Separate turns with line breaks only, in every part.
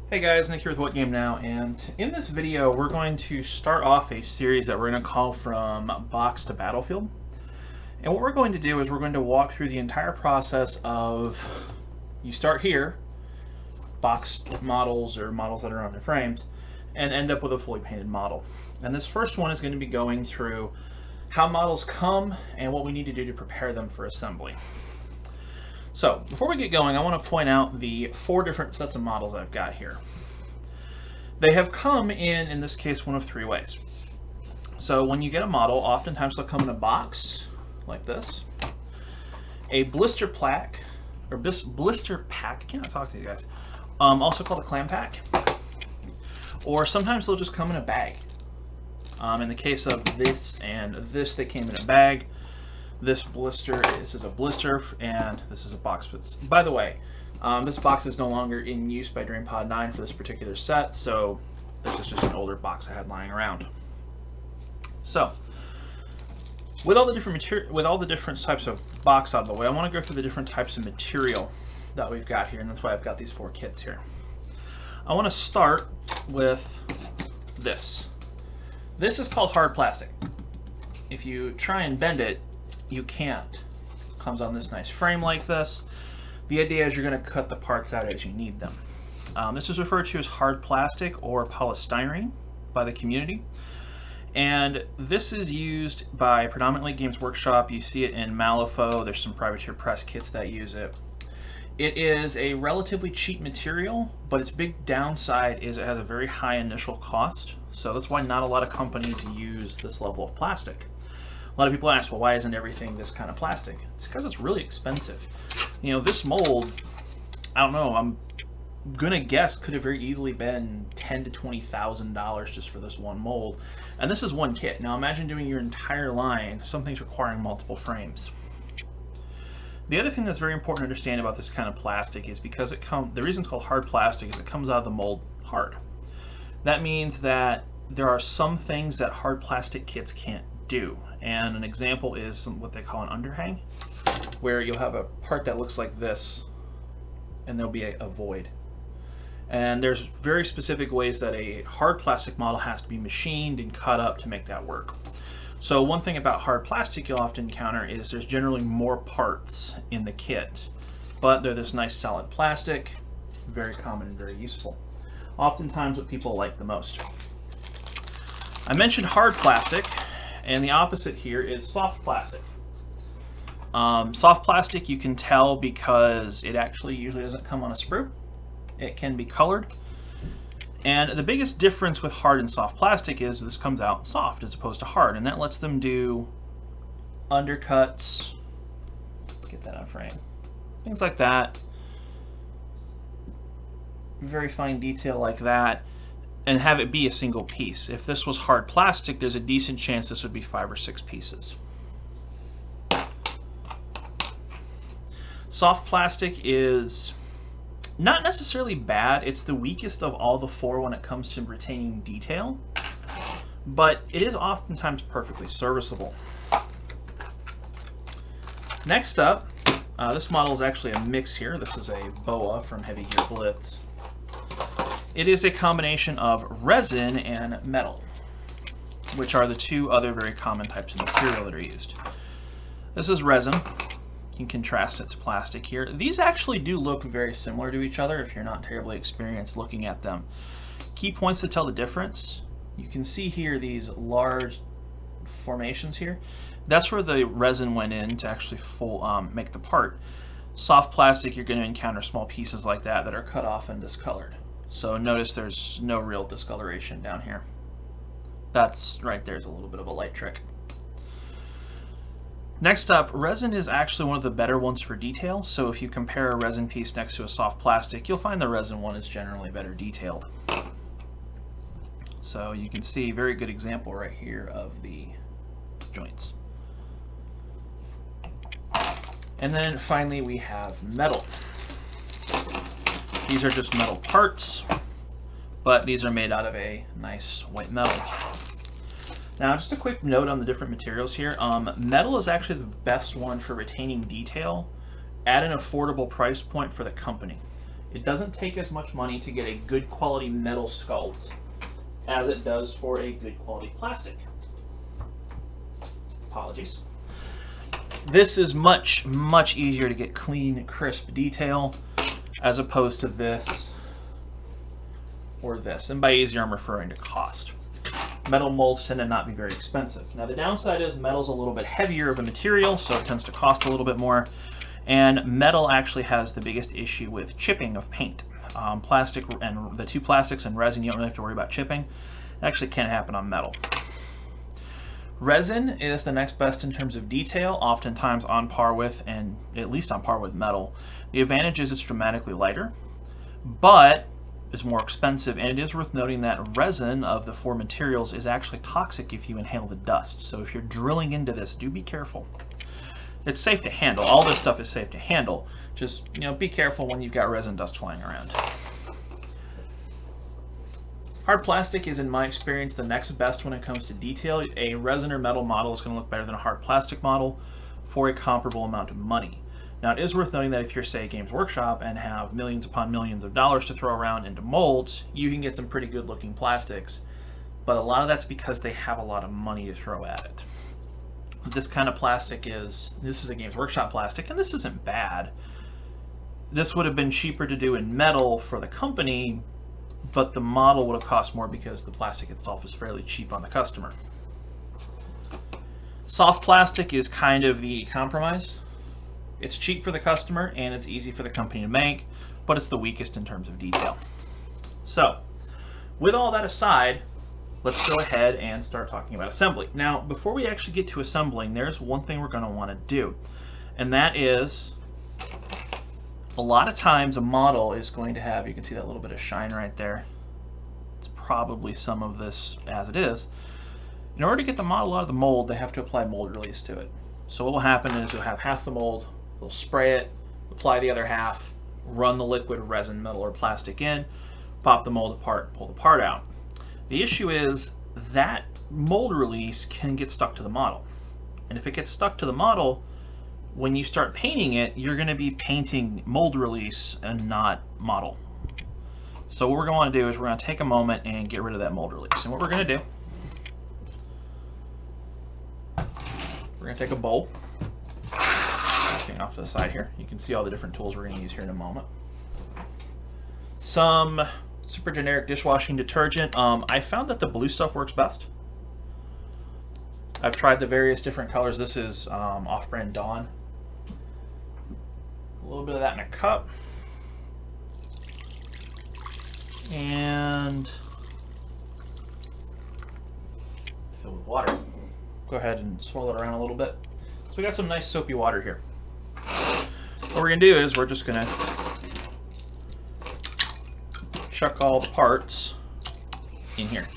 Hey guys, Nick here with What Game Now, and in this video we're going to start off a series that we're going to call From Box to Battlefield. And what we're going to do is we're going to walk through the entire process of, you start here, boxed models or models that are on their frames, and end up with a fully painted model. And this first one is going to be going through how models come and what we need to do to prepare them for assembly. So, before we get going, I want to point out the 4 different sets of models I've got here. They have come in this case, one of 3 ways. So when you get a model, oftentimes they'll come in a box, like this, a blister pack, or blister pack, I cannot talk to you guys, also called a clam pack, or sometimes they'll just come in a bag. In the case of this and this, they came in a bag. This is a blister, and this is a box. By the way, this box is no longer in use by DreamPod 9 for this particular set, so this is just an older box I had lying around. So, with all the different types of box out of the way, I want to go through the different types of material that we've got here, and that's why I've got these 4 kits here. I want to start with this. This is called hard plastic. If you try and bend it, you can't. It comes on this nice frame like this. The idea is you're going to cut the parts out as you need them. This is referred to as hard plastic or polystyrene by the community. And this is used by predominantly Games Workshop. You see it in Malifaux. There's some Privateer Press kits that use it. It is a relatively cheap material, but its big downside is it has a very high initial cost. So that's why not a lot of companies use this level of plastic. A lot of people ask, well, why isn't everything this kind of plastic? It's because it's really expensive. You know, this mold, I don't know, I'm gonna guess could have very easily been $10,000 to $20,000 just for this one mold. And this is one kit. Now imagine doing your entire line, something's requiring multiple frames. The other thing that's very important to understand about this kind of plastic is because the reason it's called hard plastic is it comes out of the mold hard. That means that there are some things that hard plastic kits can't do. And an example is what they call an underhang, where you'll have a part that looks like this and there'll be a void. And there's very specific ways that a hard plastic model has to be machined and cut up to make that work. So one thing about hard plastic you'll often encounter is there's generally more parts in the kit, but they're this nice solid plastic, very common and very useful. Oftentimes what people like the most. I mentioned hard plastic, and the opposite here is soft plastic. Soft plastic you can tell because it actually usually doesn't come on a sprue. It can be colored. And the biggest difference with hard and soft plastic is this comes out soft as opposed to hard, and that lets them do undercuts, get that on frame, things like that, very fine detail like that, and have it be a single piece. If this was hard plastic, there's a decent chance this would be 5 or 6 pieces. Soft plastic is not necessarily bad. It's the weakest of all the 4 when it comes to retaining detail, but it is oftentimes perfectly serviceable. Next up, this model is actually a mix here. This is a BOA from Heavy Gear Blitz. It is a combination of resin and metal, which are the 2 other very common types of material that are used. This is resin. You can contrast it to plastic here. These actually do look very similar to each other if you're not terribly experienced looking at them. Key points to tell the difference. You can see here these large formations here. That's where the resin went in to actually make the part. Soft plastic, you're going to encounter small pieces like that are cut off and discolored. So notice there's no real discoloration down here. That's right there's a little bit of a light trick. Next up, resin is actually one of the better ones for detail. So if you compare a resin piece next to a soft plastic, you'll find the resin one is generally better detailed. So you can see a very good example right here of the joints. And then finally we have metal. These are just metal parts, but these are made out of a nice white metal. Now, just a quick note on the different materials here. Metal is actually the best one for retaining detail at an affordable price point for the company. It doesn't take as much money to get a good quality metal sculpt as it does for a good quality plastic. Apologies. This is much, much easier to get clean, crisp detail as opposed to this or this. And by easier, I'm referring to cost. Metal molds tend to not be very expensive. Now the downside is metal's a little bit heavier of a material, so it tends to cost a little bit more. And metal actually has the biggest issue with chipping of paint. Plastic and the two plastics and resin, you don't really have to worry about chipping. It actually can happen on metal. Resin is the next best in terms of detail, oftentimes on par with, and at least on par with metal. The advantage is it's dramatically lighter, but it's more expensive, and it is worth noting that resin of the four materials is actually toxic if you inhale the dust. So if you're drilling into this, do be careful. It's safe to handle. All this stuff is safe to handle. Just, be careful when you've got resin dust flying around. Hard plastic is, in my experience, the next best when it comes to detail. A resin or metal model is going to look better than a hard plastic model for a comparable amount of money. Now, it is worth noting that if you're, say, Games Workshop and have millions upon millions of dollars to throw around into molds, you can get some pretty good looking plastics, but a lot of that's because they have a lot of money to throw at it. This kind of plastic this is a Games Workshop plastic, and this isn't bad. This would have been cheaper to do in metal for the company, but the model would have cost more because the plastic itself is fairly cheap on the customer. Soft plastic is kind of the compromise. It's cheap for the customer and it's easy for the company to make, but it's the weakest in terms of detail. So, with all that aside, let's go ahead and start talking about assembly. Now, before we actually get to assembling, there's one thing we're going to want to do, and that is, a lot of times a model is going to have, you can see that little bit of shine right there. It's probably some of this as it is. In order to get the model out of the mold, they have to apply mold release to it. So what will happen is you'll have half the mold, they'll spray it, apply the other half, run the liquid resin, metal, or plastic in, pop the mold apart, pull the part out. The issue is that mold release can get stuck to the model. And if it gets stuck to the model, when you start painting it, you're going to be painting mold release and not model. So what we're going to do is we're going to take a moment and get rid of that mold release. And what we're going to do, we're going to take a bowl, off to the side here. You can see all the different tools we're going to use here in a moment. Some super generic dishwashing detergent. I found that the blue stuff works best. I've tried the various different colors. This is off-brand Dawn. A little bit of that in a cup. And fill with water. Go ahead and swirl it around a little bit. So we got some nice soapy water here. What we're going to do is we're just going to chuck all the parts in here.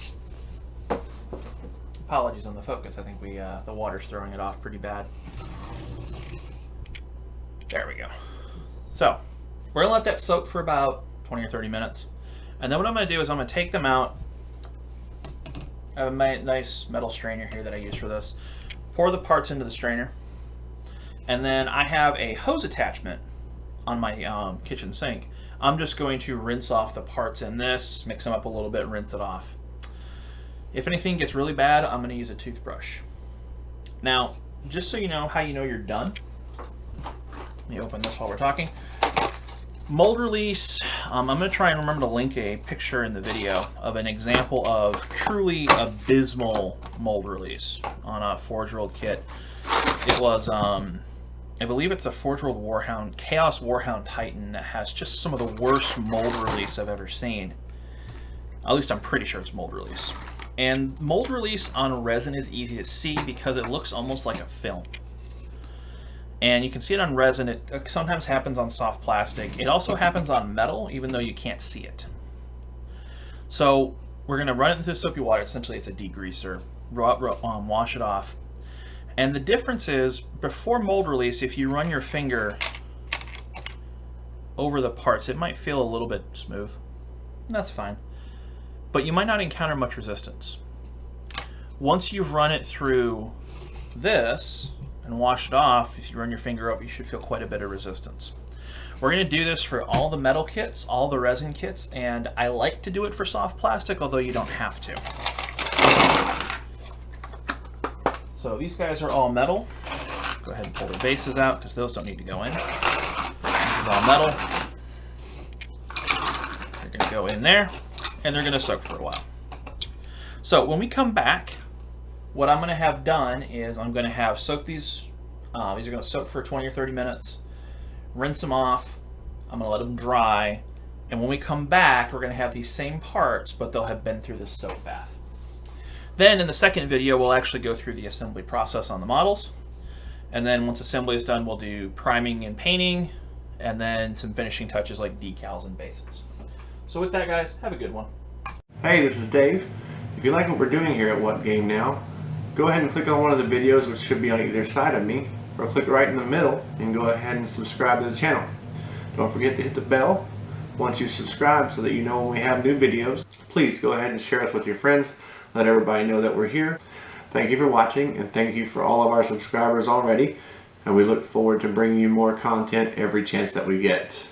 Apologies on the focus. I think the water's throwing it off pretty bad. There we go. So we're going to let that soak for about 20 or 30 minutes. And then what I'm going to do is I'm going to take them out. I have a nice metal strainer here that I use for this. Pour the parts into the strainer. And then I have a hose attachment on my kitchen sink. I'm just going to rinse off the parts in this, mix them up a little bit, rinse it off. If anything gets really bad, I'm going to use a toothbrush. Now, just so you know how you know you're done, let me open this while we're talking. Mold release, I'm going to try and remember to link a picture in the video of an example of truly abysmal mold release on a Forge World kit. It was, I believe it's a Forge World Warhound, Chaos Warhound Titan that has just some of the worst mold release I've ever seen. At least I'm pretty sure it's mold release. And mold release on resin is easy to see because it looks almost like a film. And you can see it on resin. It sometimes happens on soft plastic. It also happens on metal, even though you can't see it. So we're going to run it through soapy water. Essentially, it's a degreaser. Wash it off. And the difference is, before mold release, if you run your finger over the parts, it might feel a little bit smooth. That's fine. But you might not encounter much resistance. Once you've run it through this and wash it off, if you run your finger over, you should feel quite a bit of resistance. We're going to do this for all the metal kits, all the resin kits, and I like to do it for soft plastic, although you don't have to. So these guys are all metal. Go ahead and pull the bases out because those don't need to go in. This is all metal. They're going to go in there, and they're going to soak for a while. So when we come back, what I'm going to have done is I'm going to have soaked these. These are going to soak for 20 or 30 minutes. Rinse them off. I'm going to let them dry. And when we come back, we're going to have these same parts, but they'll have been through this soak bath. Then in the second video, we'll actually go through the assembly process on the models. And then once assembly is done, we'll do priming and painting, and then some finishing touches like decals and bases. So with that, guys, have a good one.
Hey, this is Dave. If you like what we're doing here at What Game Now, go ahead and click on one of the videos which should be on either side of me, or click right in the middle and go ahead and subscribe to the channel. Don't forget to hit the bell once you subscribe so that you know when we have new videos. Please go ahead and share us with your friends. Let everybody know that we're here. Thank you for watching, and thank you for all of our subscribers already. And we look forward to bringing you more content every chance that we get.